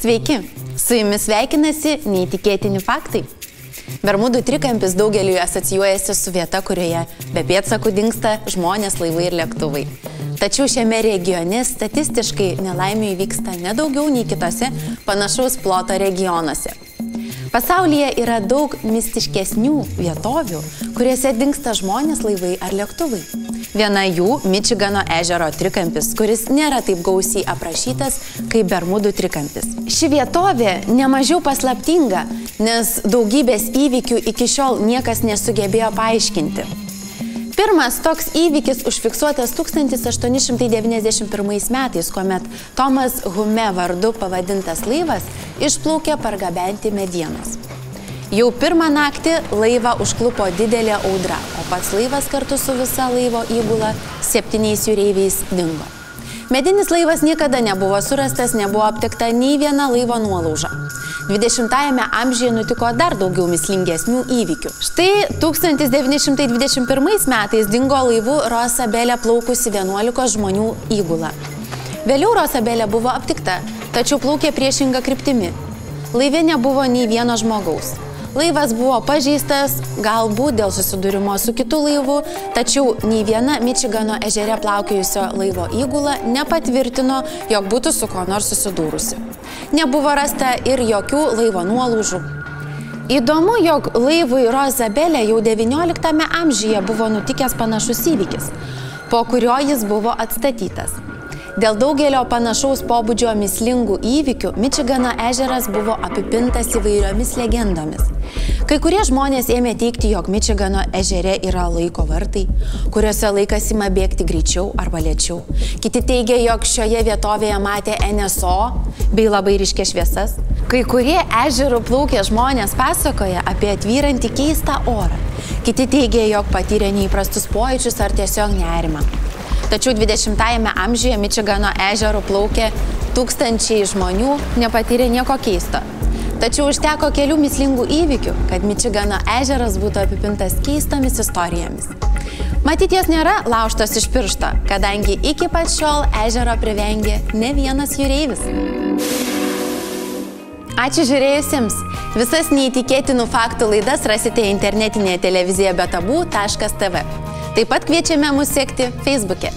Sveiki, su jumis sveikinasi neįtikėtini faktai. Bermudų trikampis daugeliui asocijuojasi su vieta, kurioje be pėdsakų dingsta žmonės, laivai ir lėktuvai. Tačiau šiame regione statistiškai nelaimių įvyksta nedaugiau nei kitose panašaus ploto regionuose. Pasaulyje yra daug mistiškesnių vietovių, kuriuose dingsta žmonės, laivai ar lėktuvai. Viena jų – Mičigano ežero trikampis, kuris nėra taip gausiai aprašytas kaip Bermudų trikampis. Ši vietovė nemažiau paslaptinga, nes daugybės įvykių iki šiol niekas nesugebėjo paaiškinti. Pirmas toks įvykis užfiksuotas 1891 metais, kuomet Tomas Hume vardu pavadintas laivas išplaukė pargabenti medienos. Jau pirmą naktį laivą užklupo didelė audra, o pats laivas kartu su visa laivo įgula 7 jūreiviais dingo. Medinis laivas niekada nebuvo surastas, nebuvo aptikta nei viena laivo nuolauža. 20-ajame amžiuje nutiko dar daugiau mįslingesnių įvykių. Štai 1921 metais dingo laivu Rosabelė plaukusi 11 žmonių įgula. Vėliau Rosabelė buvo aptikta, tačiau plaukė priešinga kryptimi. Laive nebuvo nei vieno žmogaus. Laivas buvo pažeistas, galbūt dėl susidūrimo su kitu laivu, tačiau nei viena Mičigano ežere plaukiojusio laivo įgula nepatvirtino, jog būtų su kuo nors susidūrusi. Nebuvo rasta ir jokių laivo nuolaužų. Įdomu, jog laivui Rosabelė jau XIX amžiuje buvo nutikęs panašus įvykis, po kurio jis buvo atstatytas. Dėl daugelio panašaus pobūdžio mįslingų įvykių Mičigano ežeras buvo apipintas įvairiomis legendomis. Kai kurie žmonės ėmė teigti, jog Mičigano ežere yra laiko vartai, kuriuose laikas ima bėgti greičiau arba lėčiau. Kiti teigia, jog šioje vietovėje matė NSO bei labai ryškias šviesas. Kai kurie ežerų plaukę žmonės pasakoja apie atvyrantį keistą orą. Kiti teigia, jog patyrė neįprastus pojūčius ar tiesiog nerimą. Tačiau 20-ajame amžiuje Mičigano ežeru plaukė tūkstančiai žmonių, nepatyrė nieko keisto. Tačiau užteko kelių mįslingų įvykių, kad Mičigano ežeras būtų apipintas keistomis istorijomis. Matyt, jos nėra laužtos iš piršto, kadangi iki pat šiol ežero privengė ne vienas jūreivis. Ačiū žiūrėjusiems. Visas neįtikėtinų faktų laidas rasite internetinėje televizijoje betabu.tv. Taip pat kviečiame mus sekti Facebook'e.